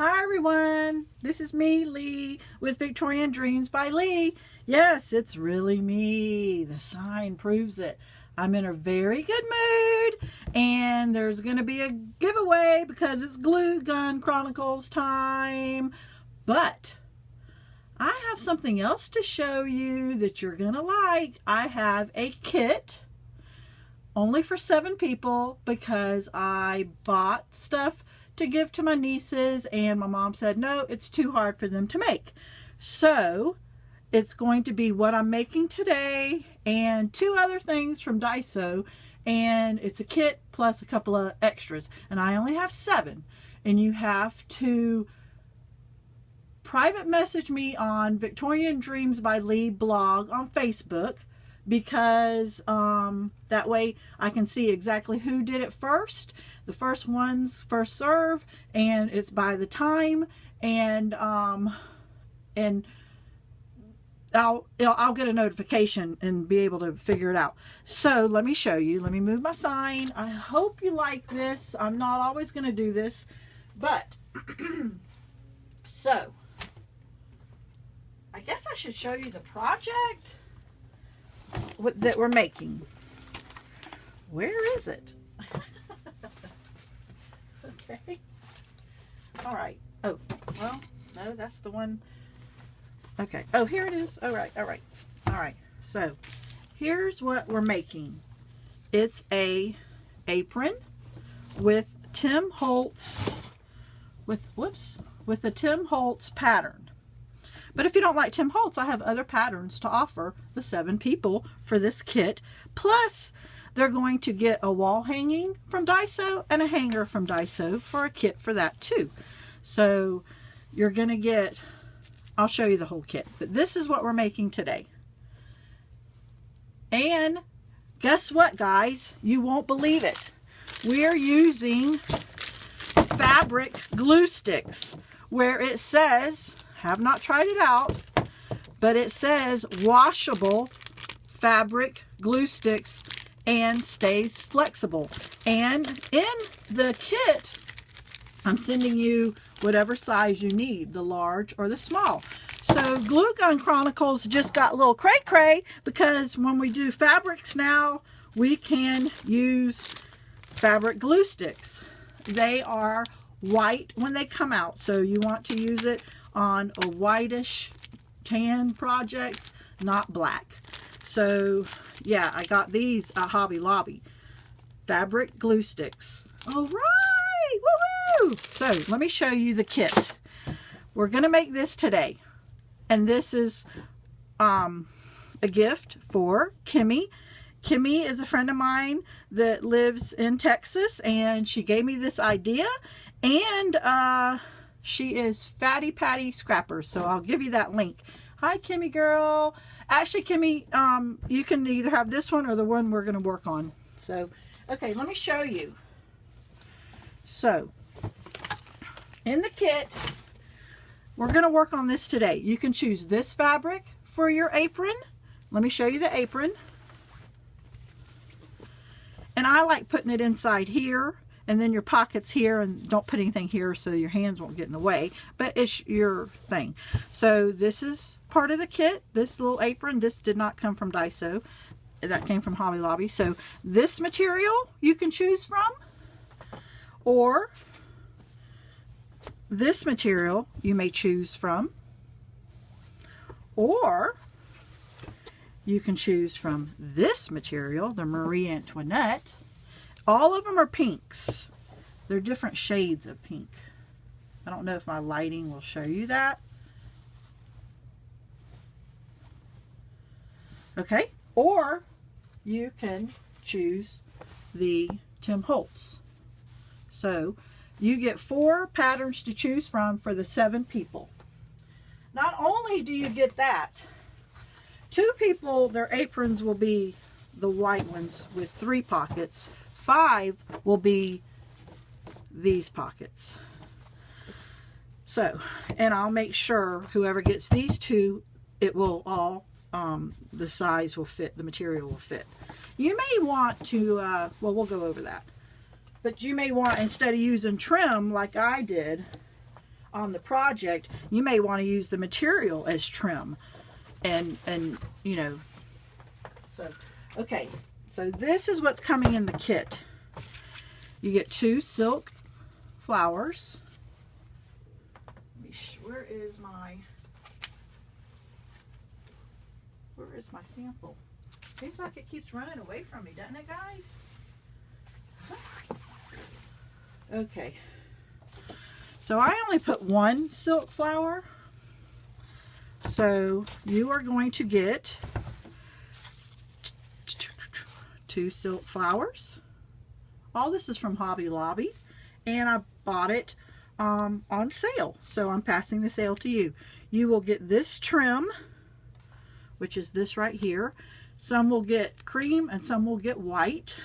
Hi everyone, this is me, Leigh, with Victorian Dreams by Leigh. Yes, it's really me. The sign proves it. I'm in a very good mood, and there's going to be a giveaway because it's Glue Gun Chronicles time. But I have something else to show you that you're going to like. I have a kit only for 7 people because I bought stuff to give to my nieces, and my mom said no, it's too hard for them to make. So it's going to be what I'm making today and 2 other things from Daiso, and it's a kit plus a couple of extras, and I only have 7. And you have to private message me on Victorian Dreams by Leigh blog on Facebook, because that way I can see exactly who did it first. The first one's first serve, and it's by the time, and I'll get a notification and be able to figure it out. So let me show you. Let me move my sign. I hope you like this. I'm not always going to do this, but so I guess I should show you the project that we're making. Where is it? Okay. All right. Oh, well, no, that's the one. Okay. Oh, here it is. All right. All right. All right. So here's what we're making. It's a apron with Tim Holtz, with the Tim Holtz pattern. But if you don't like Tim Holtz, I have other patterns to offer the 7 people for this kit. Plus, they're going to get a wall hanging from Daiso and a hanger from Daiso for a kit for that too. So you're going to get, I'll show you the whole kit, but this is what we're making today. And guess what, guys? You won't believe it. We're using fabric glue sticks where it says, have not tried it out, but it says washable fabric glue sticks and stays flexible. And in the kit, I'm sending you whatever size you need, the large or the small. So Glue Gun Chronicles just got a little cray-cray because when we do fabrics now, we can use fabric glue sticks. They are white when they come out, so you want to use it on a whitish tan projects, not black. So yeah, I got these at Hobby Lobby. Fabric glue sticks. All right, woohoo! So let me show you the kit. We're gonna make this today, and this is a gift for Kimmy. Kimmy is a friend of mine that lives in Texas, and she gave me this idea, and she is Fatty Patty Scrapper, so I'll give you that link. Hi, Kimmy girl. Actually, Kimmy, you can either have this one or the one we're going to work on. So, okay, let me show you. So, in the kit, we're going to work on this today. You can choose this fabric for your apron. Let me show you the apron. And I like putting it inside here, and then your pockets here, and don't put anything here so your hands won't get in the way, but it's your thing. So this is part of the kit, this little apron. This did not come from Daiso, that came from Hobby Lobby. So this material you can choose from, or this material you may choose from, or you can choose from this material, the Marie Antoinette. All of them are pinks. They're different shades of pink. I don't know if my lighting will show you that. Okay, or you can choose the Tim Holtz. So you get 4 patterns to choose from for the 7 people. Not only do you get that, 2 people, their aprons will be the white ones with 3 pockets. 5 will be these pockets. So, and I'll make sure whoever gets these 2, it will all, the size will fit, the material will fit. You may want to, well, we'll go over that. But you may want, instead of using trim like I did, on the project, you may want to use the material as trim. And you know, so, okay. So this is what's coming in the kit. You get 2 silk flowers. Where is my sample? Seems like it keeps running away from me, doesn't it, guys? Okay. So I only put 1 silk flower. So you are going to get 2 silk flowers. All this is from Hobby Lobby, and I bought it on sale, so I'm passing the sale to you. You will get this trim, which is this right here. Some will get cream and some will get white.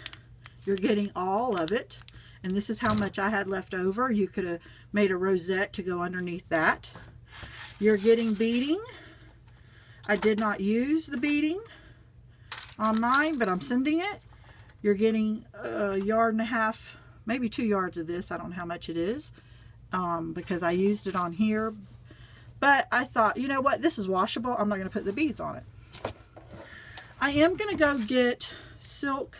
You're getting all of it, and this is how much I had left over. You could have made a rosette to go underneath that. You're getting beading. I did not use the beading on mine, but I'm sending it. You're getting a yard and a half, maybe 2 yards of this. I don't know how much it is, because I used it on here. But I thought, you know what, this is washable. I'm not going to put the beads on it. I am going to go get silk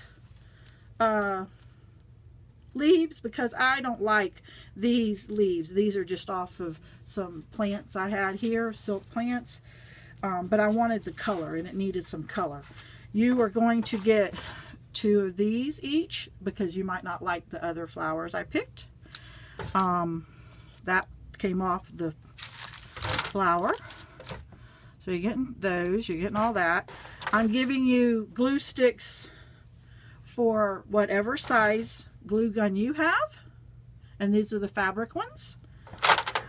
leaves, because I don't like these leaves. These are just off of some plants I had here, silk plants. But I wanted the color, and it needed some color. You are going to get 2 of these each, because you might not like the other flowers I picked. That came off the flower. So you're getting those, you're getting all that. I'm giving you glue sticks for whatever size glue gun you have, and these are the fabric ones.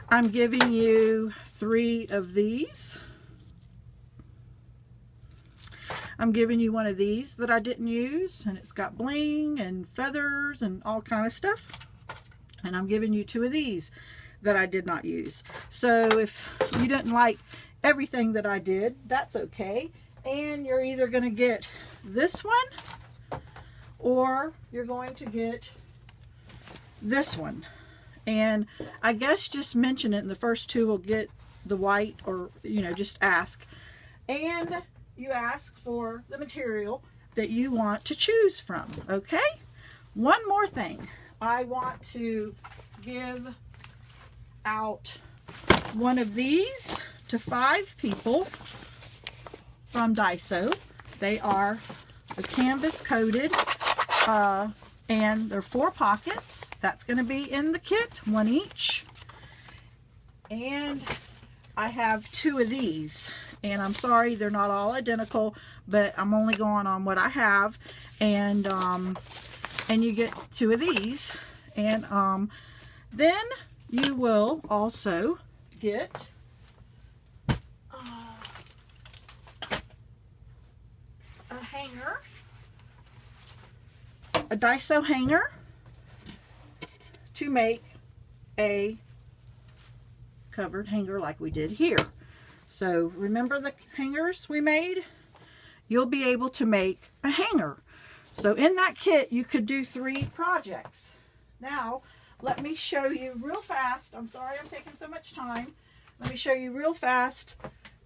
I'm giving you 3 of these. I'm giving you one of these that I didn't use, and it's got bling and feathers and all kind of stuff. And I'm giving you 2 of these that I did not use. So if you didn't like everything that I did, that's okay. And you're either going to get this one, or you're going to get this one. And I guess just mention it, and the first 2 will get the white, or, you know, just ask. And you ask for the material that you want to choose from, okay? One more thing. I want to give out one of these to 5 people from Daiso. They are the canvas coated, and they're 4 pockets. That's going to be in the kit, 1 each. And I have 2 of these, and I'm sorry they're not all identical, but I'm only going on what I have. And you get 2 of these, and then you will also get a hanger, a Daiso hanger, to make a covered hanger like we did here. So remember the hangers we made? You'll be able to make a hanger. So in that kit you could do 3 projects. Now let me show you real fast. I'm sorry I'm taking so much time. Let me show you real fast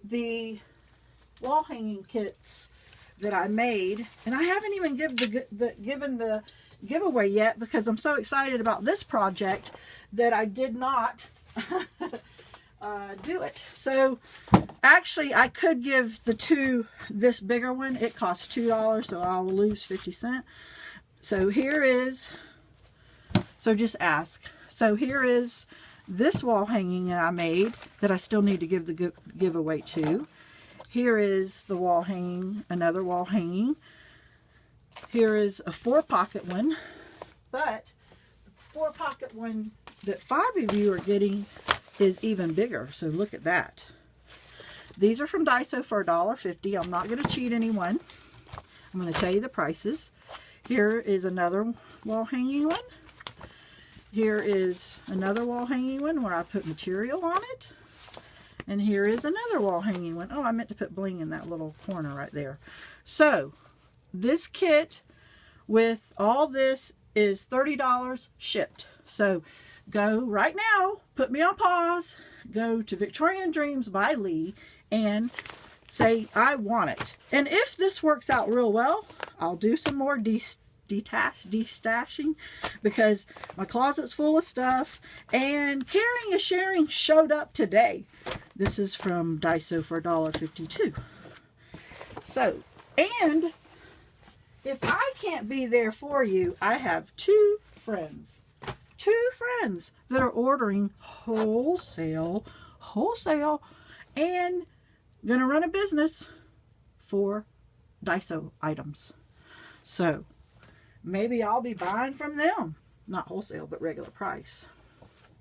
the wall hanging kits that I made. And I haven't even given the giveaway yet, because I'm so excited about this project that I did not do it. So actually I could give the 2 this bigger one. It costs $2, so I'll lose 50 cents. So here is, so just ask. So here is this wall hanging that I made that I still need to give the giveaway to. Here is the wall hanging, another wall hanging. Here is a 4-pocket one, but the 4-pocket one that 5 of you are getting is even bigger. So look at that. These are from Daiso for $1.50. I'm not going to cheat anyone. I'm going to tell you the prices. Here is another wall hanging one. Here is another wall hanging one where I put material on it. And here is another wall hanging one. Oh, I meant to put bling in that little corner right there. So this kit with all this is $30 shipped. So go right now, put me on pause, go to Victorian Dreams by Leigh and say, I want it. And if this works out real well, I'll do some more destashing because my closet's full of stuff. And Caring is Sharing showed up today. This is from Daiso for $1.52. So, and if I can't be there for you, I have two friends that are ordering wholesale, and gonna run a business for Daiso items. So maybe I'll be buying from them, not wholesale, but regular price.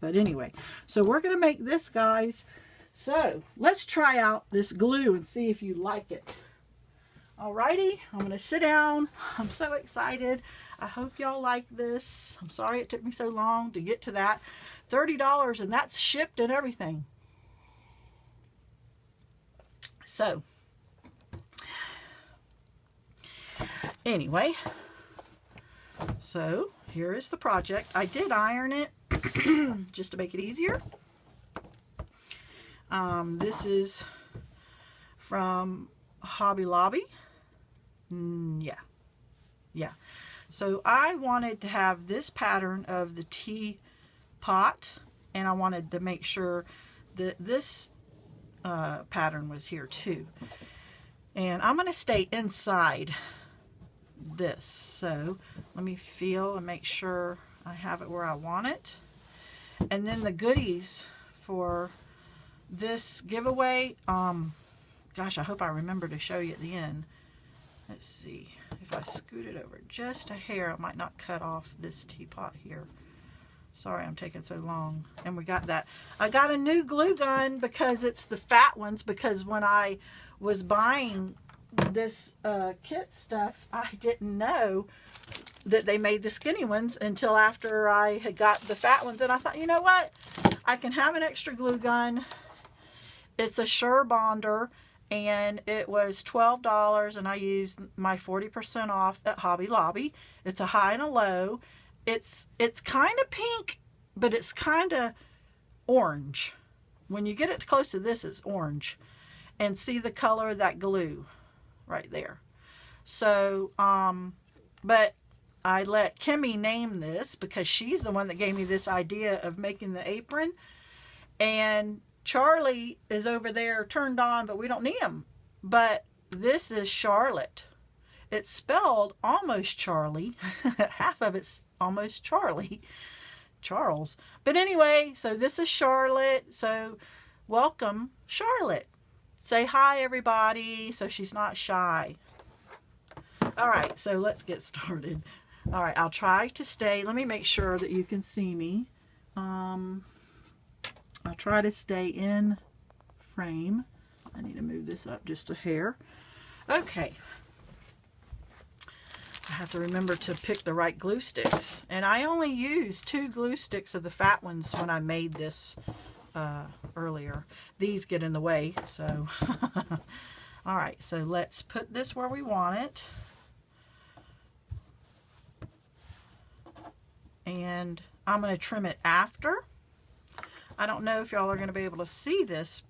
But anyway, so we're gonna make this, guys. So let's try out this glue and see if you like it. Alrighty, I'm gonna sit down. I'm so excited. I hope y'all like this. I'm sorry it took me so long to get to that. $30, and that's shipped and everything. So, anyway, so here is the project. I did iron it just to make it easier. This is from Hobby Lobby. Yeah. So I wanted to have this pattern of the teapot, and I wanted to make sure that this pattern was here too. And I'm going to stay inside this. So let me feel and make sure I have it where I want it. And then the goodies for this giveaway, gosh, I hope I remember to show you at the end. Let's see, if I scoot it over just a hair, I might not cut off this teapot here. Sorry, I'm taking so long. And we got that. I got a new glue gun because it's the fat ones, because when I was buying this kit stuff, I didn't know that they made the skinny ones until after I had got the fat ones. And I thought, you know what? I can have an extra glue gun. It's a Sure Bonder. And it was $12, and I used my 40% off at Hobby Lobby. It's a high and a low. It's kind of pink, but it's kind of orange. When you get it close to this, it's orange. And see the color of that glue right there. So, but I let Kimmy name this because she's the one that gave me this idea of making the apron. And Charlie is over there turned on, but we don't need him. But this is Charlotte. It's spelled almost Charlie. Half of it's almost Charles. But anyway, so this is Charlotte. So welcome, Charlotte. Say hi, everybody, so she's not shy. All right, so let's get started. All right, I'll try to stay. Let me make sure that you can see me. I'll try to stay in frame. I need to move this up just a hair. Okay. I have to remember to pick the right glue sticks. And I only used 2 glue sticks of the fat ones when I made this earlier. These get in the way, so. All right, so let's put this where we want it. And I'm going to trim it after. I don't know if y'all are going to be able to see this.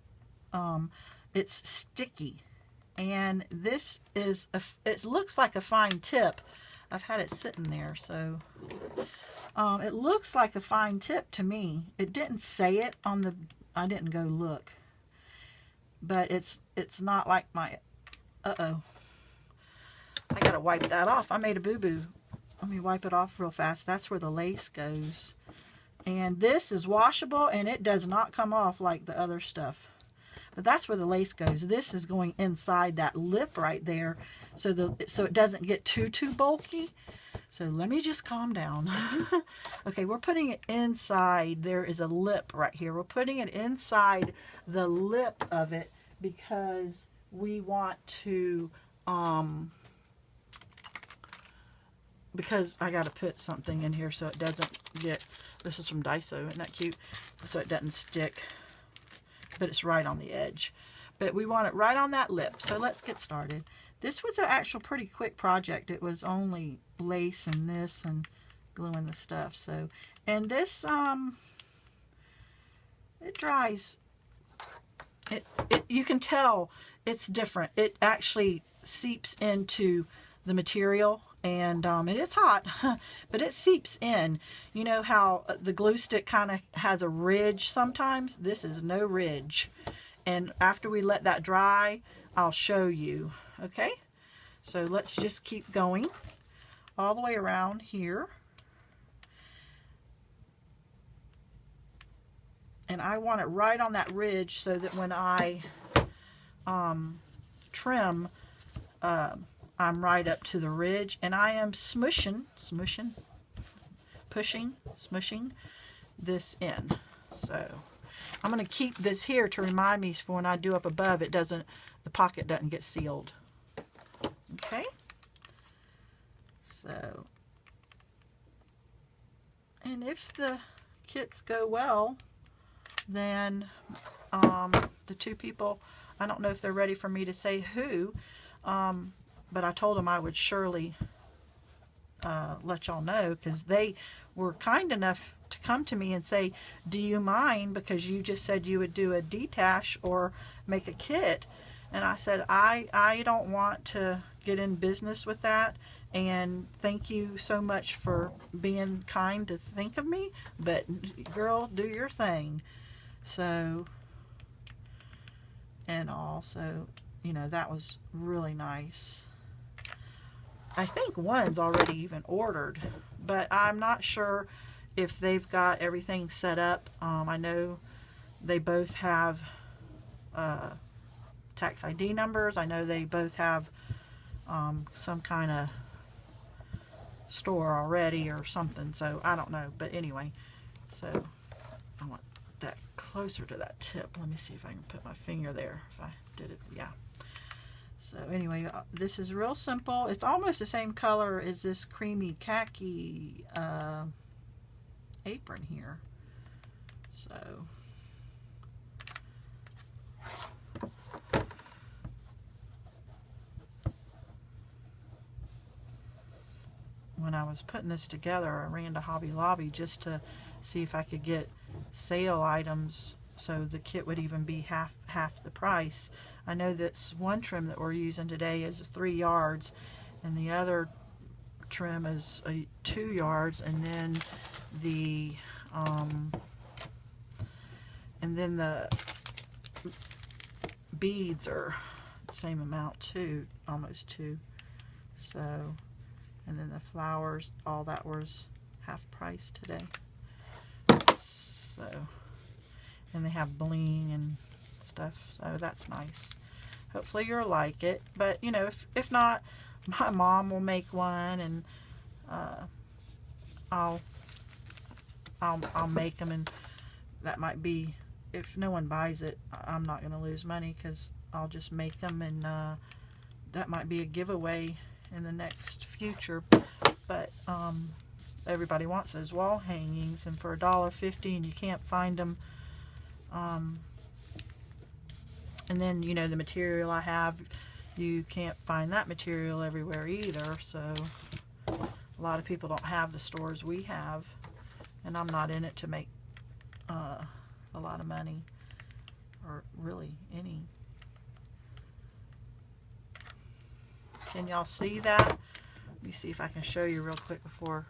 It's sticky. And this is, it looks like a fine tip. I've had it sitting there, so it looks like a fine tip to me. It didn't say it on the, I didn't go look. But it's not like my, uh-oh. I got to wipe that off. I made a boo-boo. Let me wipe it off real fast. That's where the lace goes. And this is washable, and it does not come off like the other stuff. But that's where the lace goes. This is going inside that lip right there, so it doesn't get too bulky. So let me just calm down. Okay, we're putting it inside. There is a lip right here. We're putting it inside the lip of it because we want to, because I got to put something in here so it doesn't get, this is from Daiso, isn't that cute? So it doesn't stick, but it's right on the edge. But we want it right on that lip. So let's get started. This was an actual pretty quick project. It was only lace and this and gluing the stuff. So, and this, it dries. You can tell it's different. It actually seeps into the material, and it's hot, but it seeps in. You know how the glue stick kind of has a ridge sometimes? This is no ridge. And after we let that dry, I'll show you. Okay? So let's just keep going all the way around here. And I want it right on that ridge so that when I trim, I'm right up to the ridge. And I am smushing this in. So I'm going to keep this here to remind me for when I do up above, the pocket doesn't get sealed. Okay. So, and if the kits go well, then the two people, I don't know if they're ready for me to say who, but I told them I would surely let y'all know, because they were kind enough to come to me and say, do you mind, because you just said you would do a detash or make a kit. And I said, I don't want to get in business with that, and thank you so much for being kind to think of me, but girl, do your thing. So, and also, you know, that was really nice. I think one's already even ordered, but I'm not sure if they've got everything set up. I know they both have tax ID numbers. I know they both have some kind of store already or something, so I don't know. But anyway, so I want that closer to that tip. Let me see if I can put my finger there. If I did it, yeah. So anyway, this is real simple. It's almost the same color as this creamy khaki apron here. So when I was putting this together, I ran to Hobby Lobby just to see if I could get sale items so the kit would even be half the price. I know this one trim that we're using today is 3 yards, and the other trim is 2 yards, and then the beads are the same amount too, almost 2. So, and then the flowers, all that was half price today. So, and they have bling and stuff, so that's nice. Hopefully you'll like it, but you know, if not, my mom will make one, and I'll make them, and that might be, if no one buys it, I'm not going to lose money, because I'll just make them, and that might be a giveaway in the next future. But everybody wants those wall hangings, and for $1.50, and you can't find them. And then, you know, the material I have, you can't find that material everywhere either. So a lot of people don't have the stores we have, and I'm not in it to make a lot of money, or really any. Can y'all see that? Let me see if I can show you real quick before.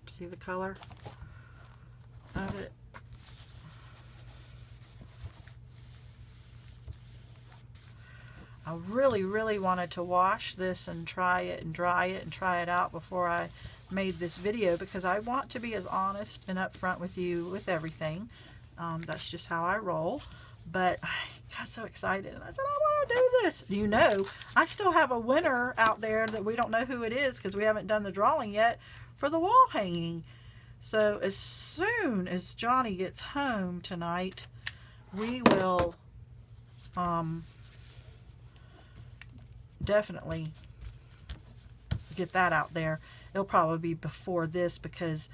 See the color of it? I really wanted to wash this and try it and dry it and try it out before I made this video, because I want to be as honest and upfront with you with everything. That's just how I roll. But I got so excited, and I said, I want to do this. You know, I still have a winner out there that we don't know who it is, because we haven't done the drawing yet for the wall hanging. So as soon as Johnny gets home tonight, we will definitely get that out there. It'll probably be before this, because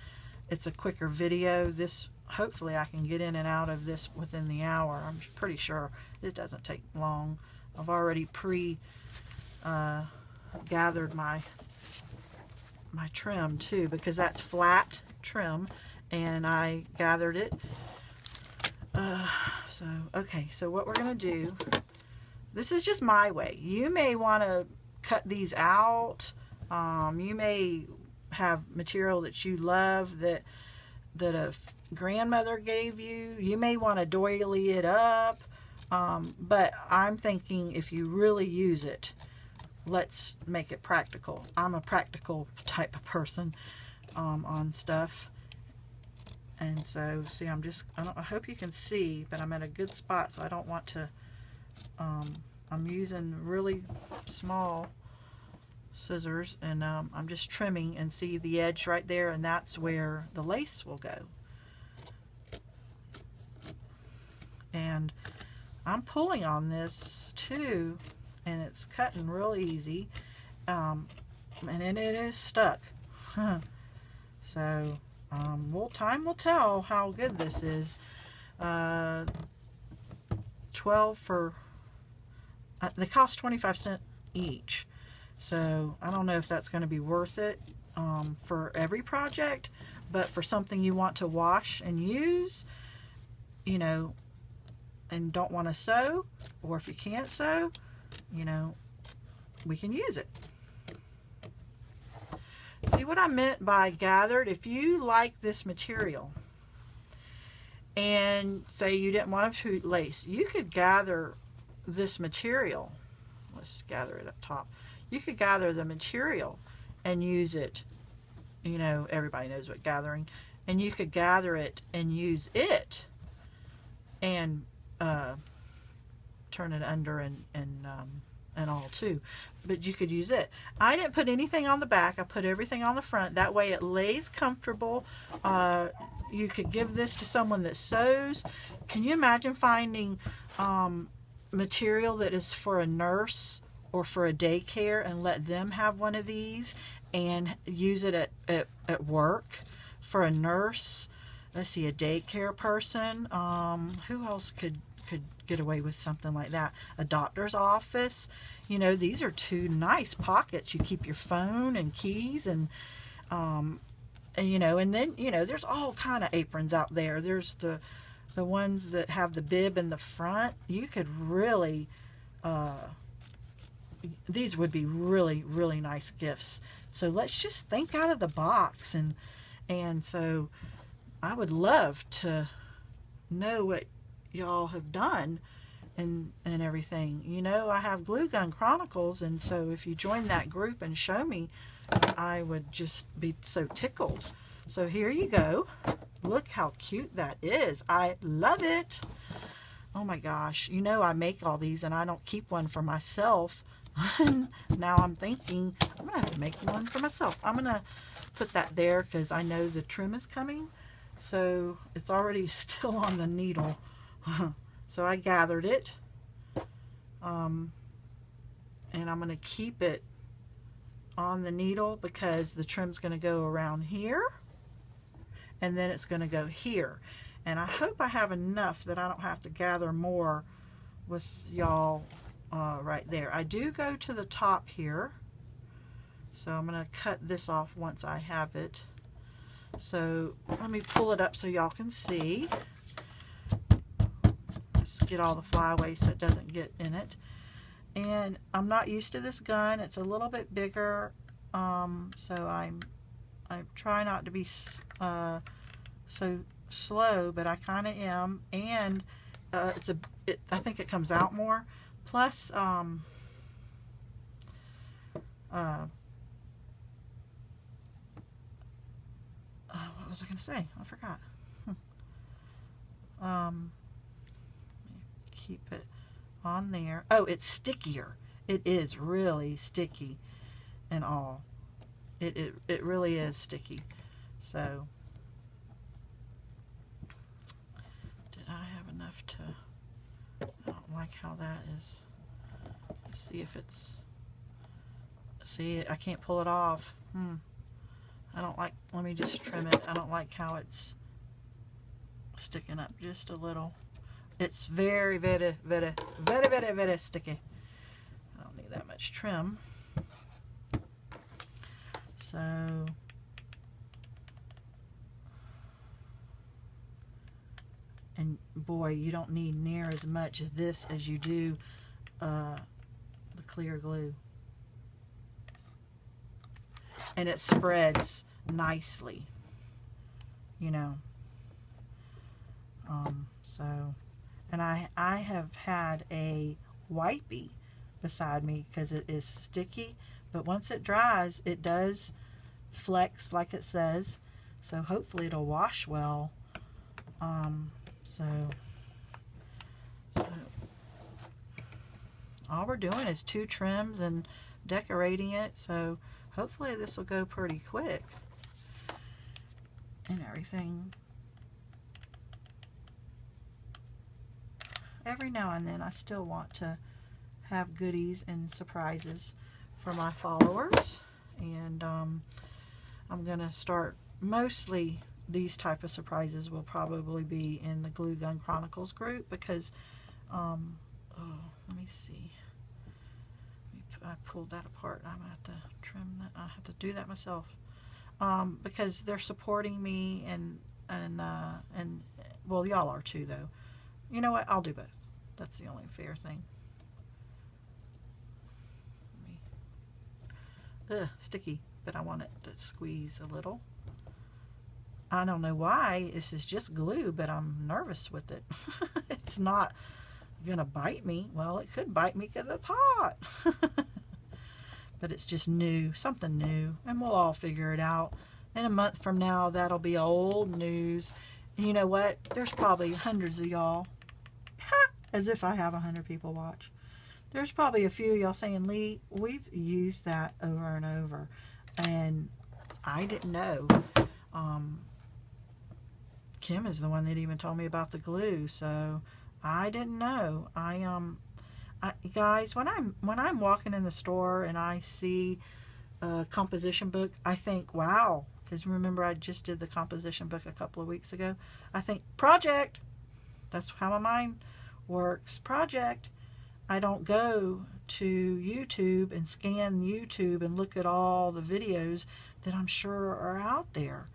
it's a quicker video. This, hopefully I can get in and out of this within the hour. I'm pretty sure it doesn't take long. I've already gathered my my trim too, because that's flat trim, and I gathered it. Okay, so what we're gonna do, this is just my way. You may want to cut these out. You may have material that you love that a grandmother gave you. You may want to doily it up, but I'm thinking if you really use it, let's make it practical. I'm a practical type of person on stuff. And so, see, I hope you can see, but I'm at a good spot, so I don't want to, I'm using really small scissors, and I'm just trimming, and see the edge right there, and that's where the lace will go. And I'm pulling on this too, and it's cutting real easy, and then it is stuck. So time will tell how good this is. 12 for they cost 25 cents each, so I don't know if that's going to be worth it for every project, but for something you want to wash and use, you know, and don't want to sew, or if you can't sew, you know, we can use it. See what I meant by gathered? If you like this material and say you didn't want to put lace, you could gather this material. Let's gather it up top. You could gather the material and use it. You know, everybody knows what gathering. And you could gather it and use it and turn it under and all too, but you could use it. I didn't put anything on the back. I put everything on the front. That way it lays comfortable. You could give this to someone that sews. Can you imagine finding material that is for a nurse or for a daycare, and let them have one of these and use it at work for a nurse? Let's see, a daycare person. Who else could get away with something like that? A doctor's office. You know, these are two nice pockets. You keep your phone and keys, and you know, and then, you know, there's all kind of aprons out there. There's the ones that have the bib in the front. You could really these would be really, really nice gifts. So let's just think out of the box, and so I would love to know what y'all have done and everything. You know, I have Glue Gun Chronicles, and so if you join that group and show me, I would just be so tickled. So here you go. Look how cute that is. I love it. Oh my gosh. You know, I make all these and I don't keep one for myself. Now I'm thinking I'm gonna have to make one for myself. I'm gonna put that there because I know the trim is coming, so it's already still on the needle. So I gathered it, and I'm gonna keep it on the needle because the trim's gonna go around here, and then it's gonna go here. And I hope I have enough that I don't have to gather more with y'all right there. I do go to the top here, so I'm going to cut this off once I have it. So let me pull it up so y'all can see. Just get all the flyaways so it doesn't get in it. And I'm not used to this gun. It's a little bit bigger, so I try not to be so slow, but I kind of am. And I think it comes out more. Plus, what was I going to say? I forgot. Keep it on there. Oh, it's stickier. It is really sticky and all. It really is sticky. So, did I have enough to... I don't like how that is. Let's see if it's... See, I can't pull it off. I don't like... Let me just trim it. I don't like how it's sticking up just a little. It's very, very, very, very, very, very sticky. I don't need that much trim. So, and boy, you don't need near as much as this as you do the clear glue. And it spreads nicely, you know. So, and I have had a wipey beside me because it is sticky, but once it dries, it does flex like it says. So hopefully it'll wash well. So all we're doing is 2 trims and decorating it. So hopefully this will go pretty quick and everything. Every now and then I still want to have goodies and surprises for my followers, and I'm going to start, mostly these type of surprises will probably be in the Glue Gun Chronicles group, because oh, let me see, I pulled that apart. I'm going to have to trim that. I have to do that myself, because they're supporting me, and well, y'all are too, though. You know what? I'll do both. That's the only fair thing. Sticky, but I want it to squeeze a little. I don't know why. This is just glue, but I'm nervous with it. It's not gonna bite me. Well, it could bite me because it's hot. But it's just new, something new, and we'll all figure it out. In a month from now, that'll be old news. And you know what? There's probably hundreds of y'all, as if I have 100 people watch. There's probably a few of y'all saying, Leigh, we've used that over and over, and I didn't know. Kim is the one that even told me about the glue, so I didn't know. Guys, when I'm walking in the store and I see a composition book, I think, wow, because remember I just did the composition book a couple of weeks ago. I think, project. That's how my mind works. Project. I don't go to YouTube and scan YouTube and look at all the videos that I'm sure are out there.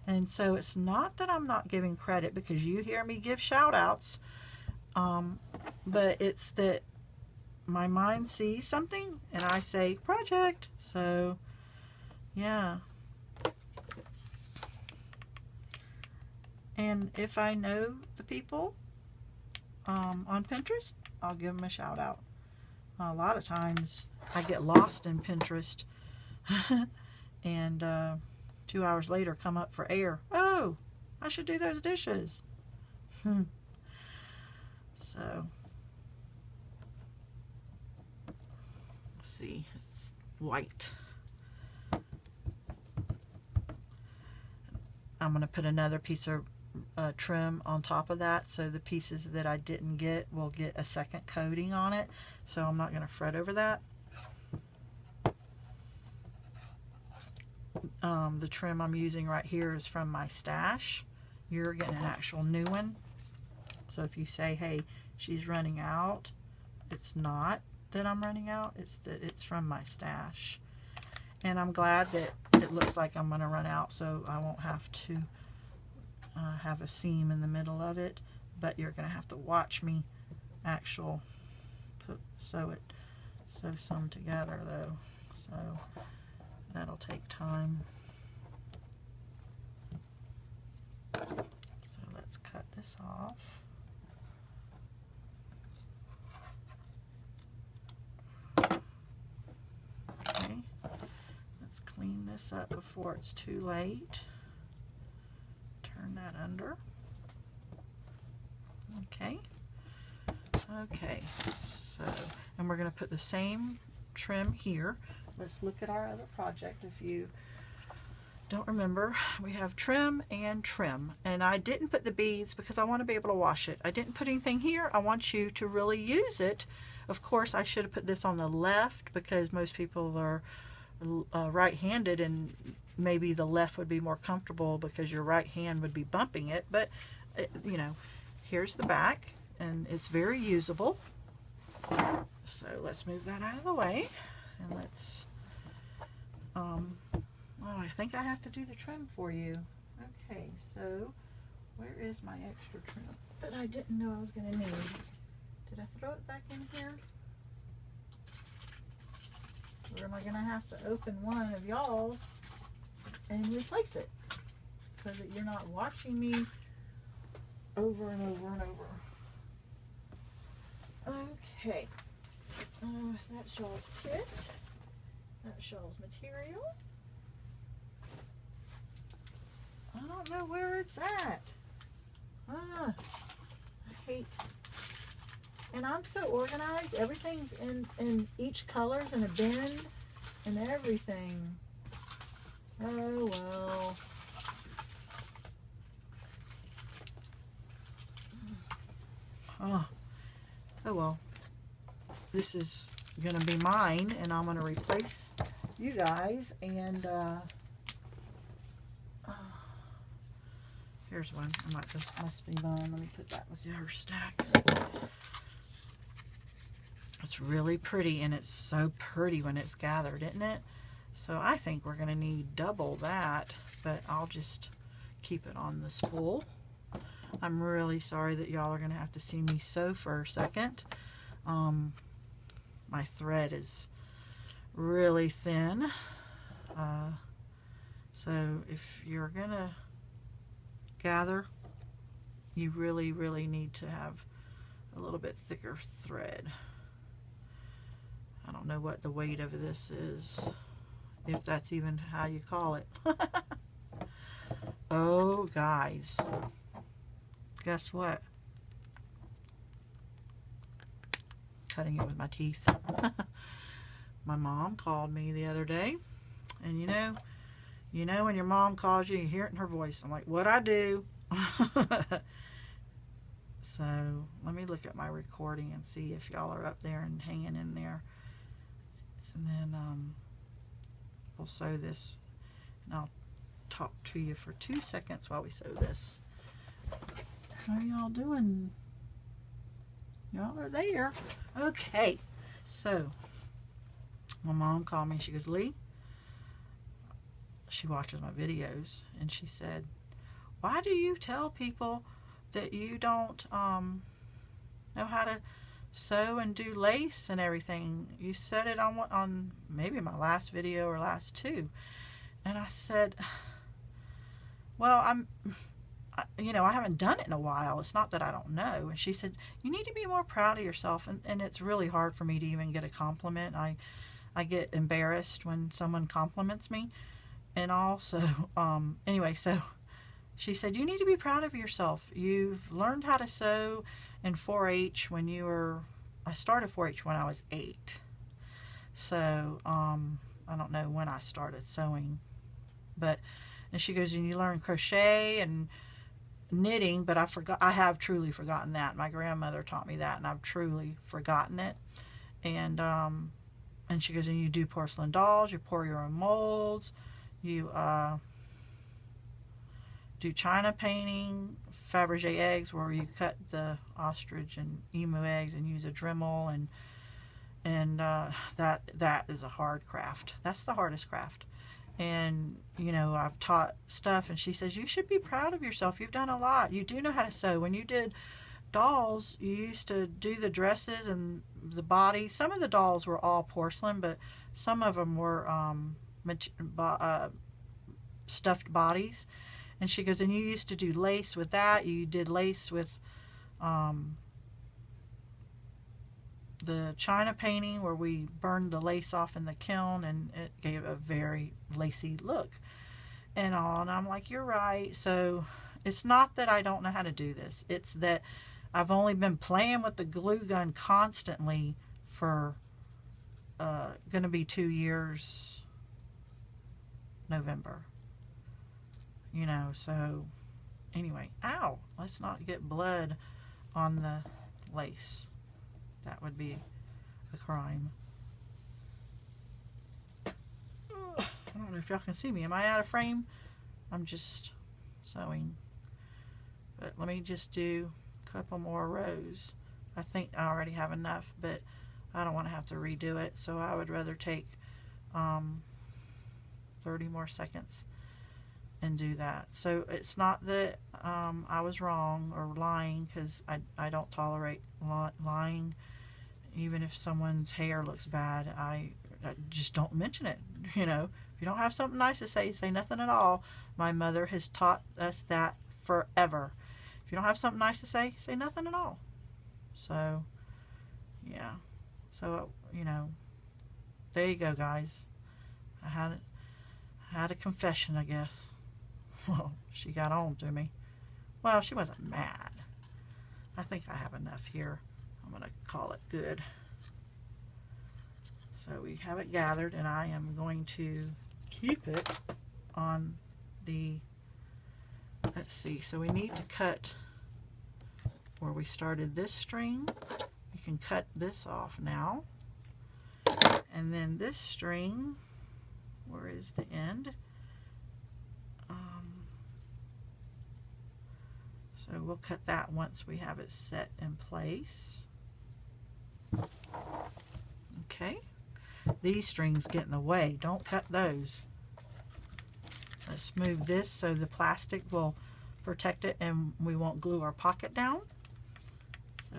And so it's not that I'm not giving credit, because you hear me give shout outs, but it's that my mind sees something and I say project. So yeah. And if I know the people on Pinterest, I'll give them a shout out. A lot of times I get lost in Pinterest and 2 hours later come up for air. Oh, I should do those dishes. So let's see, it's white. I'm going to put another piece of trim on top of that, so the pieces that I didn't get will get a second coating on it, so I'm not going to fret over that. The trim I'm using right here is from my stash. You're getting an actual new one, so if you say, hey, she's running out, it's not that I'm running out, it's that it's from my stash. And I'm glad that it looks like I'm going to run out, so I won't have to have a seam in the middle of it, but you're going to have to watch me sew some together, though, so that'll take time. So let's cut this off. Okay, let's clean this up before it's too late. Turn that under. Okay. Okay, so, and we're going to put the same trim here. Let's look at our other project. If you don't remember, we have trim and trim, and I didn't put the beads because I want to be able to wash it. I didn't put anything here. I want you to really use it. Of course, I should have put this on the left because most people are right-handed, and maybe the left would be more comfortable because your right hand would be bumping it, but you know, here's the back, and it's very usable. So let's move that out of the way, and let's Oh, I think I have to do the trim for you. Okay, so where is my extra trim that I didn't know I was going to need? Did I throw it back in here? Or am I going to have to open one of y'all's and replace it so that you're not watching me over and over and over? Okay. That's Shaw's kit. That's Shaw's material. I don't know where it's at. I hate. And I'm so organized. Everything's in each color's in a bin and everything. Oh well. Oh well. This is gonna be mine, and I'm gonna replace you guys. And here's one. This must be mine. Let me put that with the other stack. It's really pretty, and it's so pretty when it's gathered, isn't it? So I think we're going to need double that, but I'll just keep it on the spool. I'm really sorry that y'all are going to have to see me sew for a second. My thread is really thin. So if you're going to gather, you really, really need to have a little bit thicker thread. I don't know what the weight of this is, if that's even how you call it. Oh, guys, guess what? Cutting it with my teeth. My mom called me the other day, and you know when your mom calls you, you hear it in her voice. I'm like, what'd I do? So let me look at my recording and see if y'all are up there and hanging in there. And then we'll sew this, and I'll talk to you for 2 seconds while we sew this. How are y'all doing? Y'all are there. Okay, so my mom called me. She goes, Leigh, she watches my videos, and she said, why do you tell people that you don't know how to sew and do lace and everything? You said it on maybe my last video or last two. And I said, well, I haven't done it in a while. It's not that I don't know. And she said, you need to be more proud of yourself. And it's really hard for me to even get a compliment. I get embarrassed when someone compliments me. And also, anyway, so she said, you need to be proud of yourself. You've learned how to sew in 4-H when you were, I started 4-H when I was 8. So, I don't know when I started sewing. But, and she goes, and you learn crochet and knitting, but I have truly forgotten that. My grandmother taught me that, and I've truly forgotten it. And she goes, and you do porcelain dolls, you pour your own molds, you do china painting, Fabergé eggs, where you cut the ostrich and emu eggs and use a Dremel, and that is a hard craft. That's the hardest craft. And I've taught stuff, and she says, you should be proud of yourself. You've done a lot. You do know how to sew. When you did dolls, you used to do the dresses and the body. Some of the dolls were all porcelain, but some of them were stuffed bodies. And she goes, and you used to do lace with that. You did lace with the china painting, where we burned the lace off in the kiln, and it gave a very lacy look and all. And I'm like, you're right. So it's not that I don't know how to do this. It's that I've only been playing with the glue gun constantly for going to be 2 years November. So anyway, ow, let's not get blood on the lace. That would be a crime. I don't know if y'all can see me. Am I out of frame? I'm just sewing. But let me just do a couple more rows. I think I already have enough, but I don't want to have to redo it. So I would rather take 30 more seconds and do that. So it's not that I was wrong or lying, because I don't tolerate lying. Even if someone's hair looks bad, I just don't mention it. You know, if you don't have something nice to say, say nothing at all. My mother has taught us that forever. If you don't have something nice to say, say nothing at all. So, yeah. So, you know, there you go, guys. I had a confession, I guess. Well, she got on to me. Well, she wasn't mad. I think I have enough here. I'm going to call it good. So we have it gathered, and I am going to keep it on the, let's see, so we need to cut where we started this string. You can cut this off now. And then this string, where is the end? So we'll cut that once we have it set in place. Okay. These strings get in the way. Don't cut those. Let's move this so the plastic will protect it and we won't glue our pocket down. So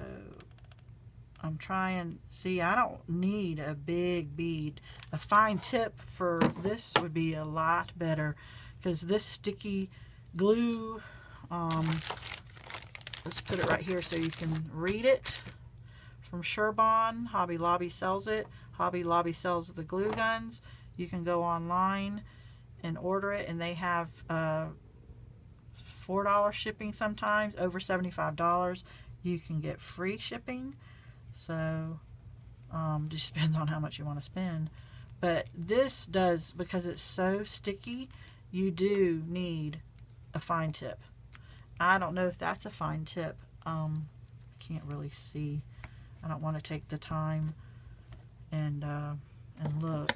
I'm trying, see, I don't need a big bead. A fine tip for this would be a lot better, because this sticky glue, let's put it right here so you can read it. From Sherborne, Hobby Lobby sells it. Hobby Lobby sells the glue guns. You can go online and order it, and they have $4 shipping sometimes. Over $75 you can get free shipping. So just depends on how much you want to spend. But this does, because it's so sticky, you do need a fine tip. I don't know if that's a fine tip. Can't really see. I don't want to take the time and look.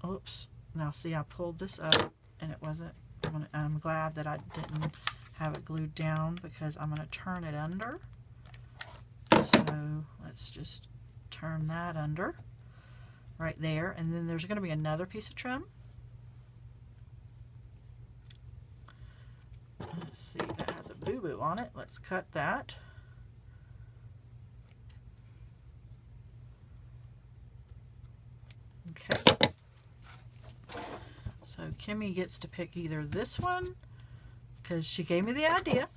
Oops. Now see, I pulled this up and it wasn't. I'm glad that I didn't have it glued down, because I'm going to turn it under. So let's just turn that under right there, and then there's going to be another piece of trim. Let's see, that has a boo-boo on it. Let's cut that. Okay. So Kimmy gets to pick either this one, because she gave me the idea,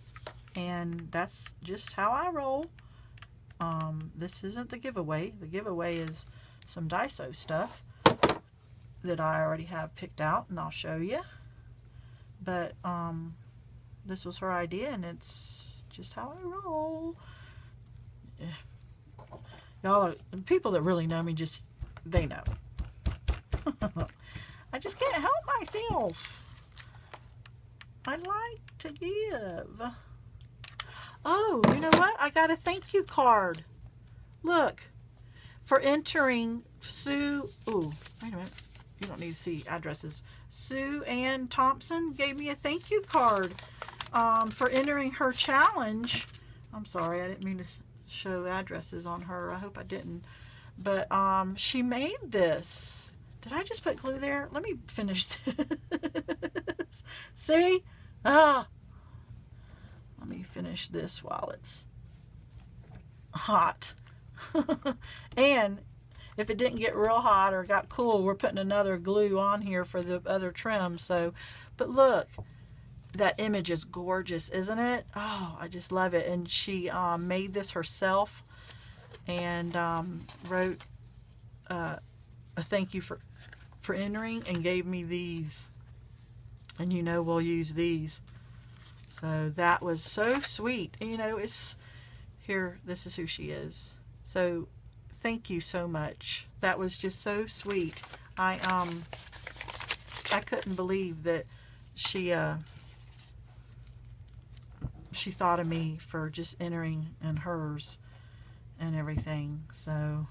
and that's just how I roll. This isn't the giveaway. The giveaway is some Daiso stuff that I already have picked out, and I'll show you. But this was her idea, and it's just how I roll. Y'all, people that really know me, just, they know. I just can't help myself. I like to give. Oh, you know what? I got a thank you card. Look. For entering Sue. Ooh, wait a minute. You don't need to see addresses. Sue Ann Thompson gave me a thank you card for entering her challenge. I'm sorry, I didn't mean to show addresses on her. I hope I didn't. But she made this. Did I just put glue there? Let me finish this. See? Let me finish this while it's hot. And if it didn't get real hot or got cool, we're putting another glue on here for the other trim. So, but look, that image is gorgeous, isn't it? Oh, I just love it. And she made this herself, and wrote a thank you for entering, and gave me these. And you know we'll use these. So that was so sweet. And, you know, it's here. This is who she is. So thank you so much. That was just so sweet. I couldn't believe that she thought of me for just entering in hers and everything. So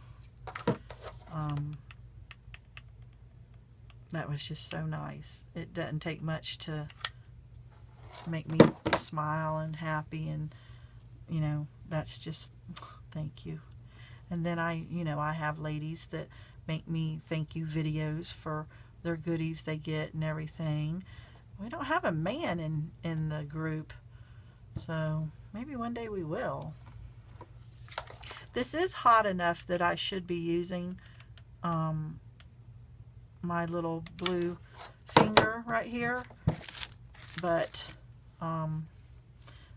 that was just so nice. It doesn't take much to make me smile and happy, and you know, that's just, thank you. And then I have ladies that make me thank you videos for their goodies they get and everything. We don't have a man in the group, so maybe one day we will. This is hot enough that I should be using my little blue finger right here, but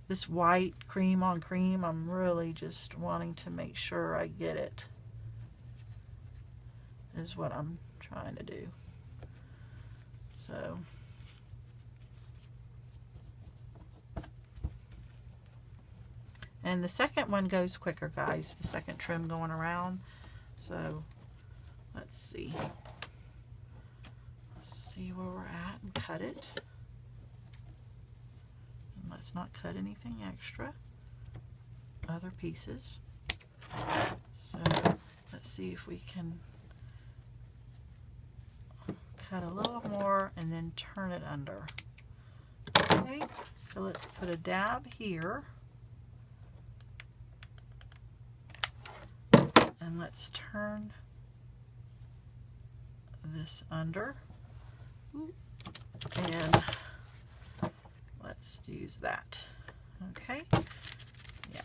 this white cream on cream, I'm really just wanting to make sure I get it, is what I'm trying to do. So and the second one goes quicker, guys, the second trim going around. So let's see where we're at and cut it. And let's not cut anything extra, other pieces. So let's see if we can cut a little more and then turn it under. Okay, so let's put a dab here. And let's turn this under. And let's use that. Okay. Yeah.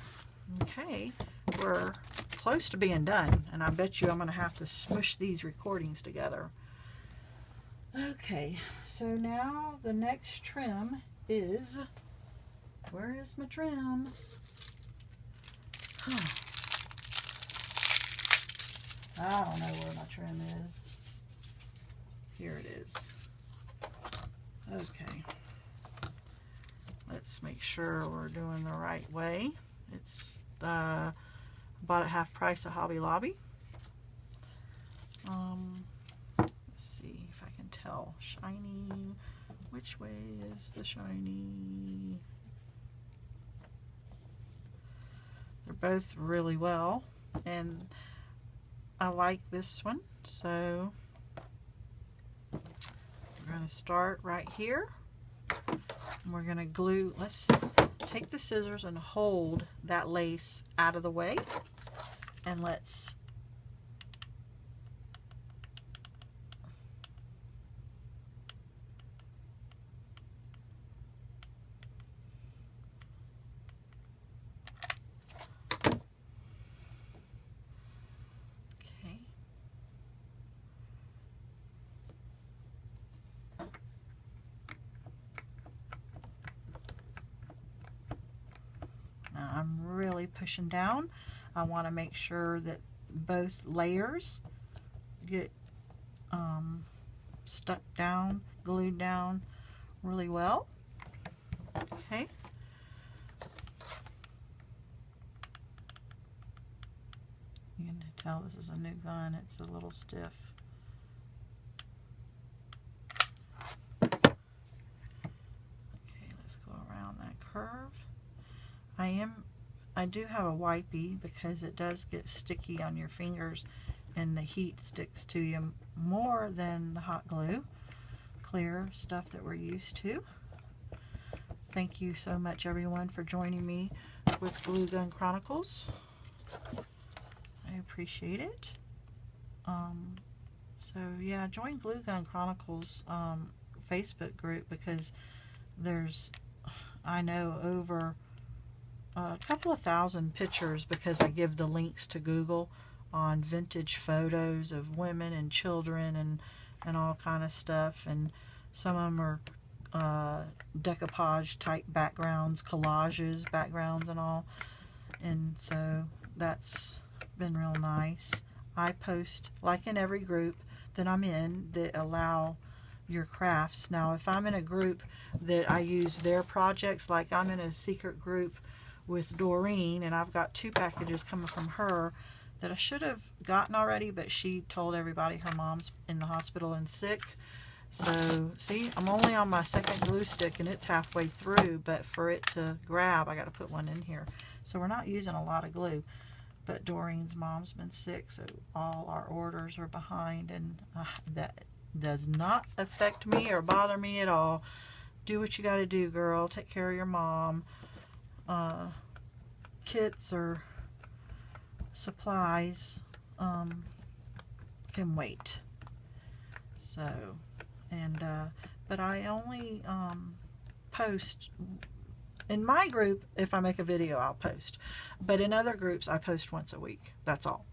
Okay. We're close to being done. And I bet you I'm going to have to smush these recordings together. Okay. So now the next trim is... Where is my trim? I don't know where my trim is. Here it is. Okay. Let's make sure we're doing the right way. It's bought at half price at Hobby Lobby. Let's see if I can tell. Shiny. Which way is the shiny? They're both really well, and I like this one, so we're going to start right here. And we're going to glue. Let's take the scissors and hold that lace out of the way, and let's I'm really pushing down. I want to make sure that both layers get stuck down, glued down really well. Okay. You can tell this is a new gun. It's a little stiff. Okay, let's go around that curve. I do have a wipey because it does get sticky on your fingers and the heat sticks to you more than the hot glue. Clear stuff that we're used to. Thank you so much, everyone, for joining me with Glue Gun Chronicles. I appreciate it. So yeah, join Glue Gun Chronicles Facebook group, because there's, I know, over a couple of thousand pictures, because I give the links to Google on vintage photos of women and children and all kind of stuff, and some of them are decoupage type backgrounds, collages backgrounds and all, and so that's been real nice. I post, like in every group that I'm in, that allow your crafts. Now if I'm in a group that I use their projects, like I'm in a secret group with Doreen, and I've got 2 packages coming from her that I should have gotten already, but she told everybody her mom's in the hospital and sick. So see, I'm only on my second glue stick and it's halfway through, but for it to grab I got to put one in here. So we're not using a lot of glue, but Doreen's mom's been sick, so all our orders are behind, and that does not affect me or bother me at all. Do what you got to do, girl. Take care of your mom. Kits or supplies can can wait. So, and but I only post in my group. If I make a video, I'll post, but in other groups I post once a week. That's all.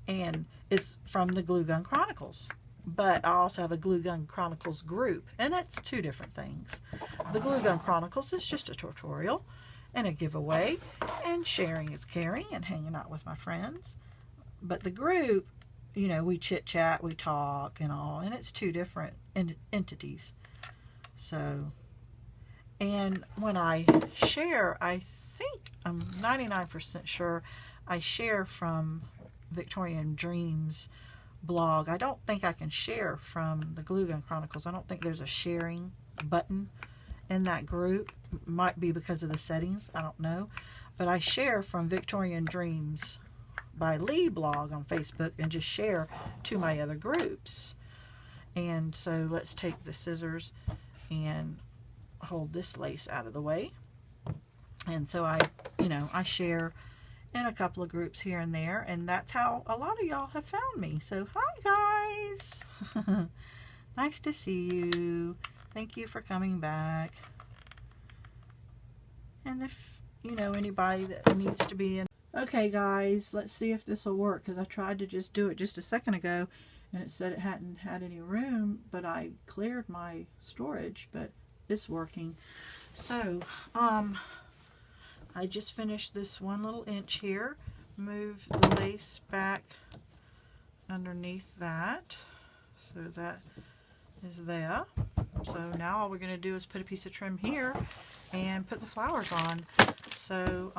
And it's from the Glue Gun Chronicles, but I also have a Glue Gun Chronicles group, and it's two different things. The Glue Gun Chronicles is just a tutorial and a giveaway, and sharing is caring, and hanging out with my friends. But the group, you know, we chit chat, we talk and all, and it's two different entities. So, and when I share, I think, I'm 99% sure I share from Victorian Dreams blog. I don't think I can share from the Glue Gun Chronicles. I don't think there's a sharing button in that group. Might be because of the settings, I don't know. But I share from Victorian Dreams by Leigh blog on Facebook, and just share to my other groups. And so let's take the scissors and hold this lace out of the way. And so I share in a couple of groups here and there, and that's how a lot of y'all have found me. So hi guys. Nice to see you. Thank you for coming back. And if you know anybody that needs to be in. Okay guys, let's see if this will work, because I tried to just do it just a second ago and it said it hadn't had any room, but I cleared my storage, but it's working. So I just finished this one little inch here. Move the lace back underneath that, so that is there. So now all we're going to do is put a piece of trim here and put the flowers on. So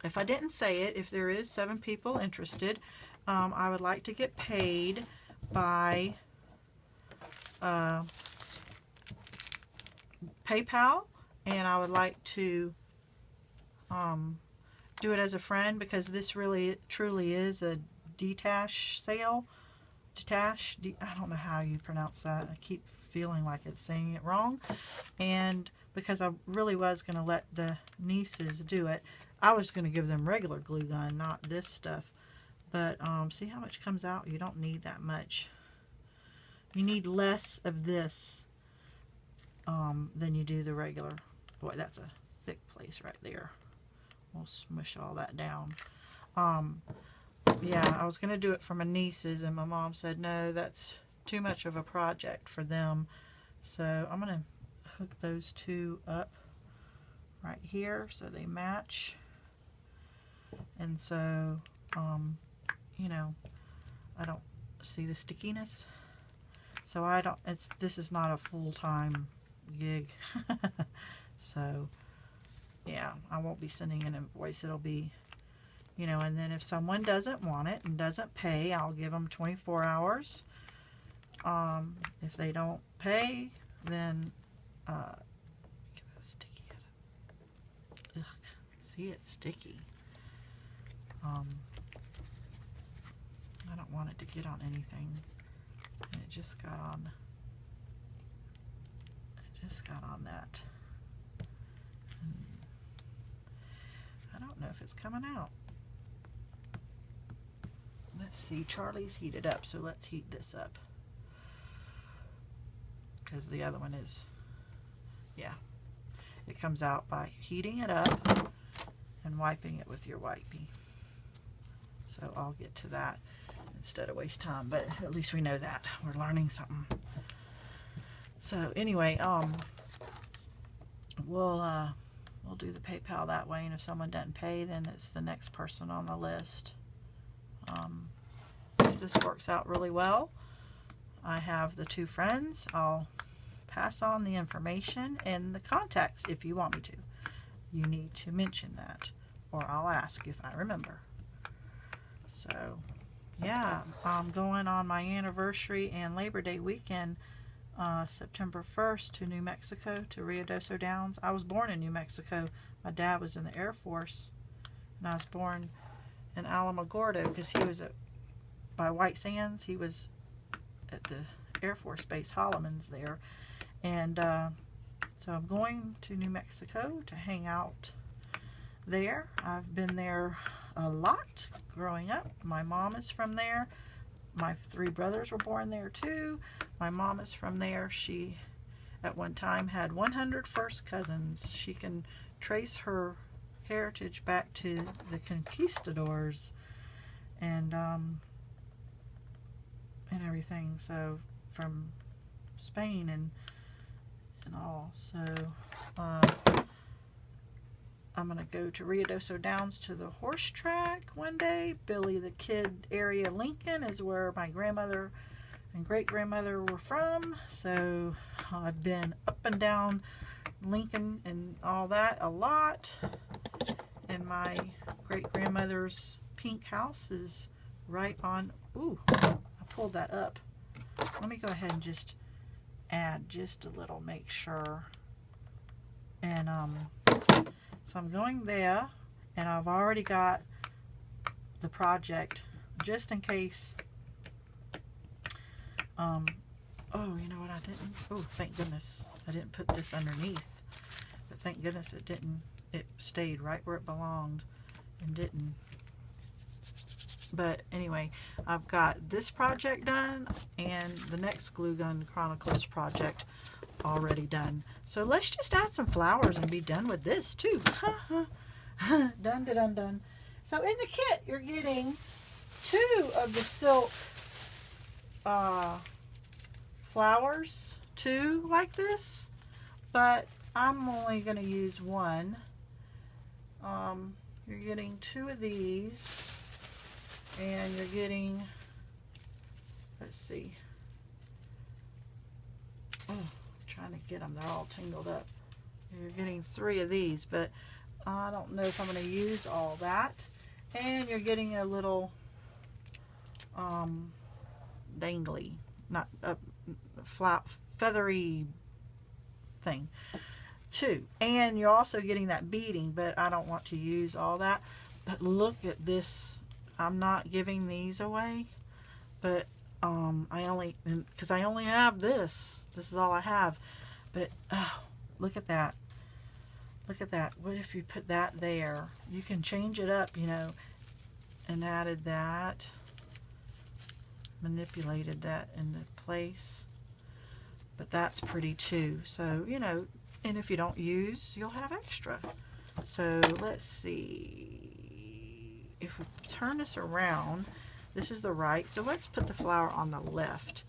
if I didn't say it, if there is 7 people interested, I would like to get paid by PayPal, and I would like to do it as a friend, because this really truly is a Destash sale. Destash, I don't know how you pronounce that. I keep feeling like it's saying it wrong. And because I really was going to let the nieces do it, I was going to give them regular glue gun, not this stuff. But see how much comes out? You don't need that much. You need less of this than you do the regular. Boy, that's a thick place right there. We'll smush all that down. Yeah, I was going to do it for my nieces, and my mom said, no, that's too much of a project for them. So I'm going to hook those two up right here so they match. And so, you know, I don't see the stickiness. So I don't, this is not a full-time gig. So, yeah, I won't be sending an invoice. It'll be, you know, and then if someone doesn't want it and doesn't pay, I'll give them 24 hours. If they don't pay, then, get that sticky out of it. Ugh, see, it's sticky. I don't want it to get on anything. And it just got on, that. And I don't know if it's coming out. Let's see, Charlie's heated up, so let's heat this up. Because the other one is, yeah. It comes out by heating it up and wiping it with your wipey. So I'll get to that instead of waste time, but at least we know that. We're learning something. So anyway, we'll do the PayPal that way, and if someone doesn't pay, then it's the next person on the list. If this works out really well, I have the 2 friends. I'll pass on the information and the contacts if you want me to. You need to mention that, or I'll ask if I remember. So, yeah, I'm going on my anniversary and Labor Day weekend, September 1st, to New Mexico, to Rio Doso Downs. I was born in New Mexico. My dad was in the Air Force, and I was born in Alamogordo because he was by White Sands. He was at the Air Force Base Holloman's there. And so I'm going to New Mexico to hang out there. I've been there a lot growing up. My mom is from there. My 3 brothers were born there too. My mom is from there. She at one time had 100 first cousins. She can trace her heritage back to the conquistadors and everything. So from Spain and all. So I'm going to go to Ruidoso Downs to the horse track one day. Billy the Kid area, Lincoln, is where my grandmother and great-grandmother were from. So I've been up and down Lincoln and all that a lot. And my great-grandmother's pink house is right on... Ooh, I pulled that up. Let me go ahead and just add just a little, make sure. And so I'm going there, and I've already got the project just in case. Oh, you know what I didn't? Oh, thank goodness I didn't put this underneath. But thank goodness it didn't. It stayed right where it belonged and didn't. But anyway, I've got this project done and the next Glue Gun Chronicles project already done. So let's just add some flowers and be done with this too. Done, done, done. So in the kit, you're getting 2 of the silk flowers, 2 like this, but I'm only going to use 1. You're getting 2 of these, and you're getting, let's see, trying to get them, they're all tangled up. You're getting 3 of these, but I don't know if I'm going to use all that. And you're getting a little dangly, not a flat, feathery thing too. And you're also getting that beading, but I don't want to use all that. But look at this. I'm not giving these away, but because I only have this. This is all I have. But oh, look at that. Look at that. What if you put that there? You can change it up, you know, and added that, manipulated that into place. But that's pretty too. So, you know, and if you don't use, you'll have extra. So let's see. If we turn this around, this is the right. So let's put the flower on the left,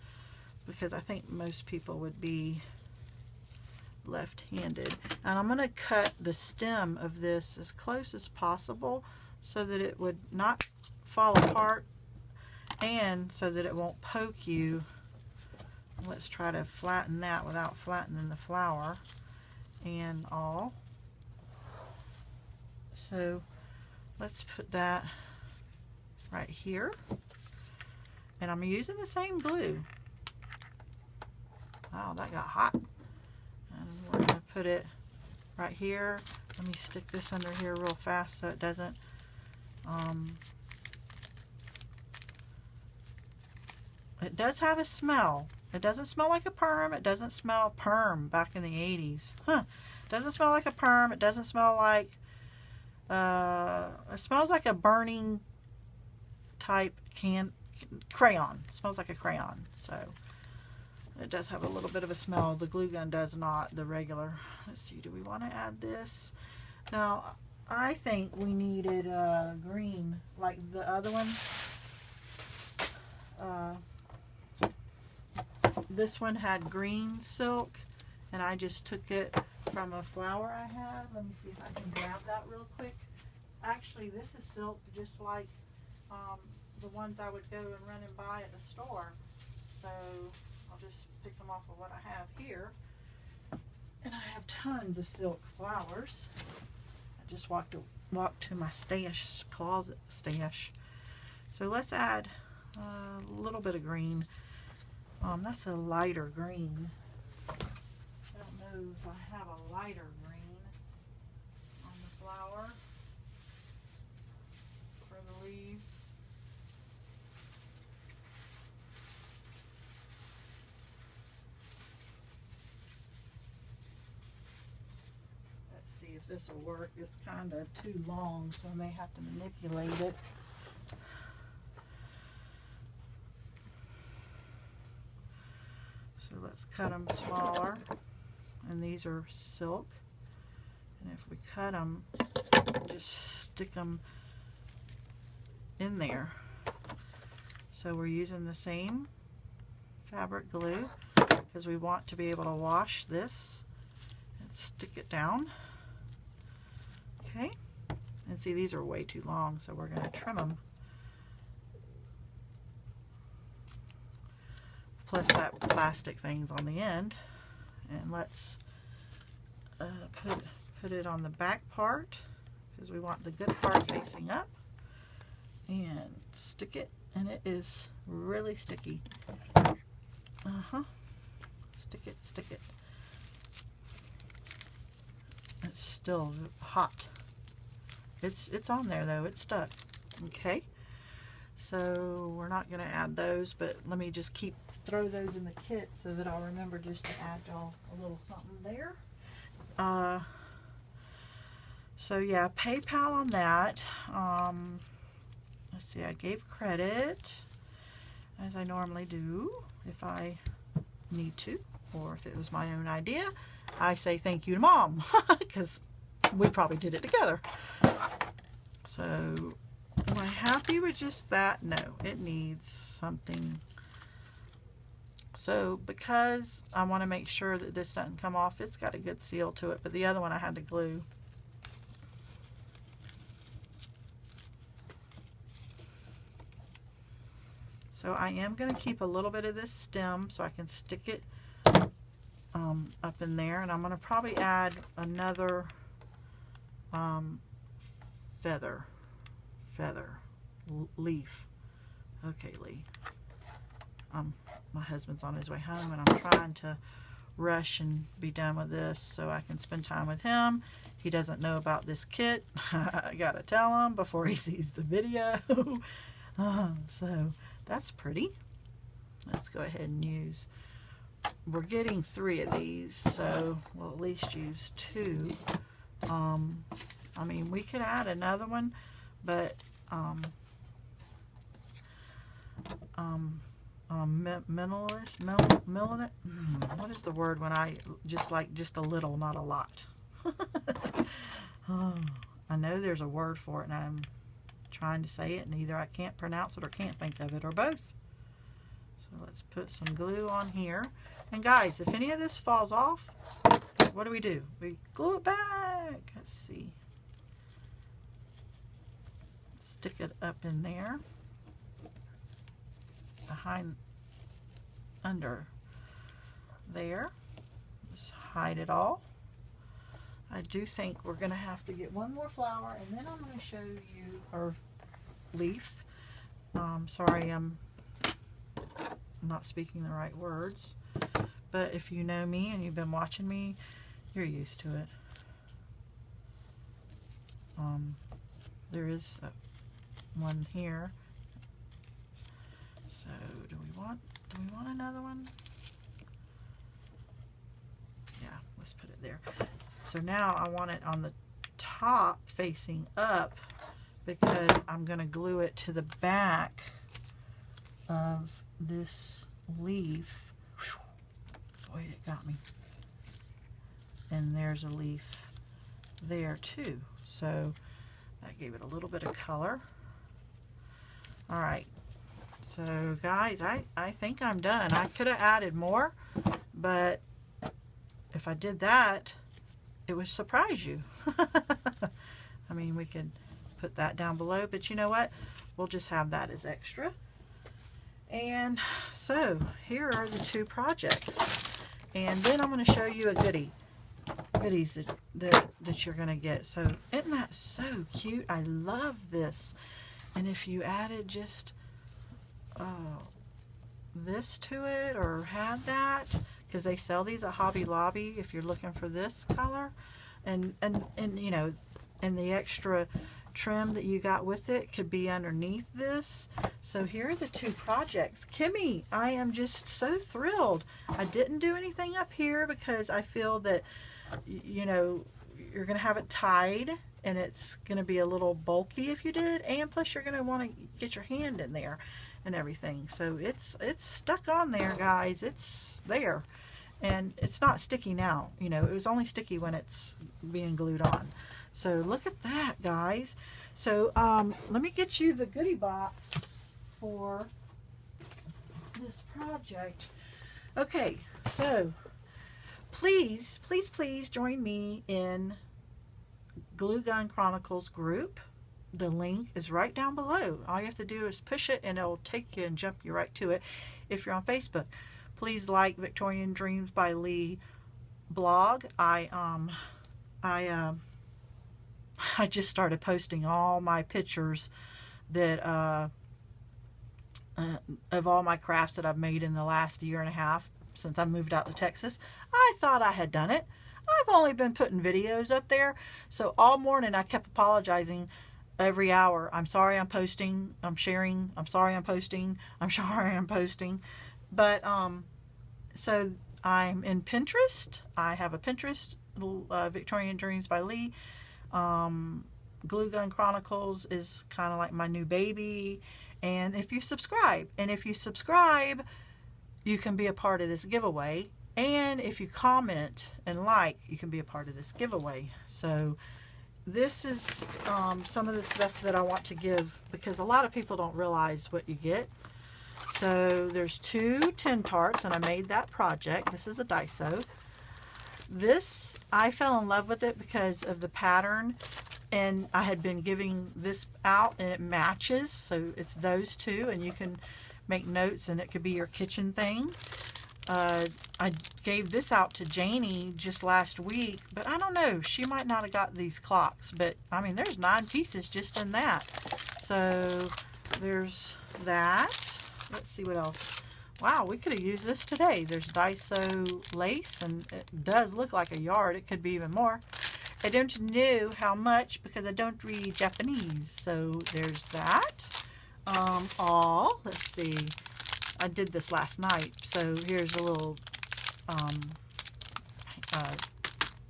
because I think most people would be left-handed. And I'm going to cut the stem of this as close as possible so that it would not fall apart and so that it won't poke you. Let's try to flatten that without flattening the flower and all. So let's put that right here. And I'm using the same glue. Wow, that got hot. And we're going to put it right here. Let me stick this under here real fast so it doesn't it does have a smell. It doesn't smell like a perm. It doesn't smell perm back in the 80s. Huh. It doesn't smell like a perm. It doesn't smell like it smells like a burning type crayon. It smells like a crayon. So it does have a little bit of a smell. The glue gun does not. The regular. Let's see. Do we want to add this? Now, I think we needed green like the other one. This one had green silk, and I just took it from a flower I had. Let me see if I can grab that real quick. Actually, this is silk just like the ones I would go and run and buy at the store. So I'll just pick them off of what I have here. And I have tons of silk flowers. I just walked to my stash, closet stash. So let's add a little bit of green. That's a lighter green. I don't know if I have a lighter green on the flower for the leaves. Let's see, if this will work. It's kind of too long, so I may have to manipulate it. So let's cut them smaller. And these are silk. And if we cut them, just stick them in there. So we're using the same fabric glue because we want to be able to wash this and stick it down. Okay, and see, these are way too long, so we're going to trim them. Plus that plastic thing's on the end. And let's put it on the back part because we want the good part facing up. And stick it, and it is really sticky. Stick it, stick it. It's still hot. It's on there though, it's stuck. Okay, so we're not going to add those, but let me just throw those in the kit so that I'll remember just to add y'all a little something there. So yeah, PayPal on that. Let's see, I gave credit as I normally do if I need to, or if it was my own idea. I say thank you to Mom because we probably did it together. So am I happy with just that? No, it needs something. So because I want to make sure that this doesn't come off, it's got a good seal to it, but the other one I had to glue. So I am going to keep a little bit of this stem so I can stick it up in there, and I'm going to probably add another leaf. Okay, Leigh. My husband's on his way home, and I'm trying to rush and be done with this so I can spend time with him. He doesn't know about this kit. I gotta tell him before he sees the video. So that's pretty. Let's go ahead and use, we're getting 3 of these, so we'll at least use 2. I mean, we could add another one, but what is the word when I just like just a little, not a lot? I know there's a word for it, and I'm trying to say it, and either I can't pronounce it or can't think of it, or both. So let's put some glue on here. And guys, if any of this falls off, what do? We glue it back. Let's see. Stick it up in there, behind, under there. Just hide it all. I do think we're going to have to get one more flower, and then I'm going to show you our leaf. Sorry, I'm not speaking the right words, but if you know me and you've been watching me, you're used to it. There is one here. So do we want another one? Yeah, let's put it there. So now I want it on the top facing up because I'm going to glue it to the back of this leaf. Whew, boy, it got me. And there's a leaf there too. So that gave it a little bit of color. All right. So guys, I think I'm done. I could have added more, but if I did that, it would surprise you. I mean, we could put that down below, but you know what? We'll just have that as extra. And so here are the 2 projects. And then I'm going to show you a goodies that you're going to get. So isn't that so cute? I love this. And if you added just this to it, or had that, because they sell these at Hobby Lobby if you're looking for this color, and you know, and the extra trim that you got with it could be underneath this. So here are the 2 projects. Kimmy, I am just so thrilled. I didn't do anything up here because I feel that, you know, you're going to have it tied, and it's going to be a little bulky if you did, and plus you're going to want to get your hand in there and everything. So it's stuck on there, guys. It's there, and it's not sticky now. You know, it was only sticky when it's being glued on. So look at that, guys. So let me get you the goodie box for this project. Okay, so please, please, please join me in Glue Gun Chronicles group. The link is right down below. All you have to do is push it and it'll take you and jump you right to it. If you're on Facebook, please like Victorian Dreams by Leigh blog. I just started posting all my pictures that of all my crafts that I've made in the last year and a half since I moved out to Texas. I thought I had done it. I've only been putting videos up there. So all morning I kept apologizing every hour. I'm sorry I'm posting. I'm sharing. I'm sorry I'm posting. I'm sorry I'm posting. But so I'm in Pinterest. I have a Pinterest, Victorian Dreams by Leigh. Glue Gun Chronicles is kind of like my new baby. And if you subscribe, you can be a part of this giveaway. And if you comment and like, you can be a part of this giveaway. So this is some of the stuff that I want to give, because a lot of people don't realize what you get. So there's 2 tin tarts, and I made that project. This is a Daiso. This, I fell in love with it because of the pattern, and I had been giving this out and it matches, so it's those 2, and you can make notes and it could be your kitchen thing. I gave this out to Janie just last week, but I don't know, she might not have got these clocks, but I mean there's 9 pieces just in that. So there's that. Let's see what else. Wow, we could have used this today. There's Daiso lace, and it does look like a yard. It could be even more. I don't know how much because I don't read Japanese. So there's that. Let's see. I did this last night. So here's a little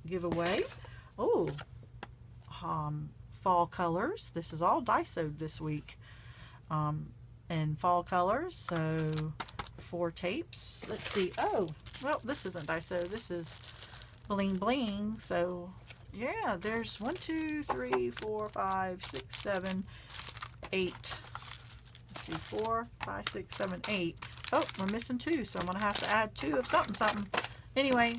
giveaway. Oh, fall colors. This is all Daiso this week. And fall colors. So 4 tapes. Let's see. Oh, well, this isn't Daiso. This is Bling Bling. So yeah, there's 1, 2, 3, 4, 5, 6, 7, 8. Let's see, 4, 5, 6, 7, 8. Oh, we're missing 2, so I'm gonna have to add 2 of something. Anyway,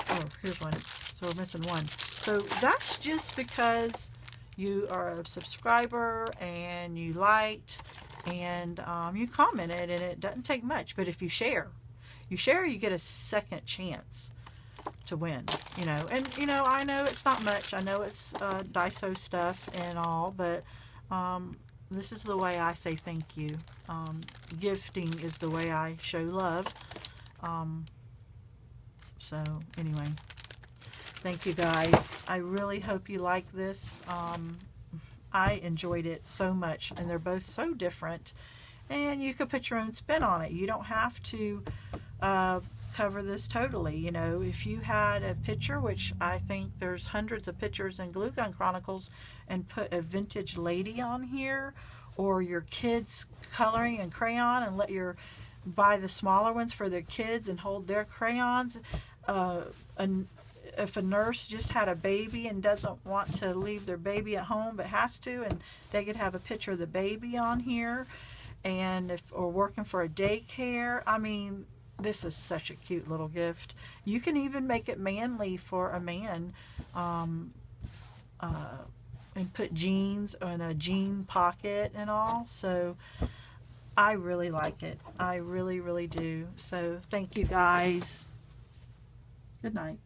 oh, here's 1. So we're missing 1. So that's just because you are a subscriber and you liked and you commented, and it doesn't take much. But if you share, you get a second chance to win, you know. And you know, I know it's not much. I know it's Daiso stuff and all, but this is the way I say thank you. Gifting is the way I show love. So anyway, thank you guys. I really hope you like this. I enjoyed it so much, and they're both so different, and you could put your own spin on it. You don't have to cover this totally. You know, if you had a picture, which I think there's hundreds of pictures in Glue Gun Chronicles, and put a vintage lady on here, or your kids coloring and crayon, and let your buy the smaller ones for their kids and hold their crayons. If a nurse just had a baby and doesn't want to leave their baby at home but has to, and they could have a picture of the baby on here. And if, or working for a daycare, I mean, this is such a cute little gift. You can even make it manly for a man, and put jeans in a jean pocket and all. So I really like it. I really, really do. So thank you guys. Good night.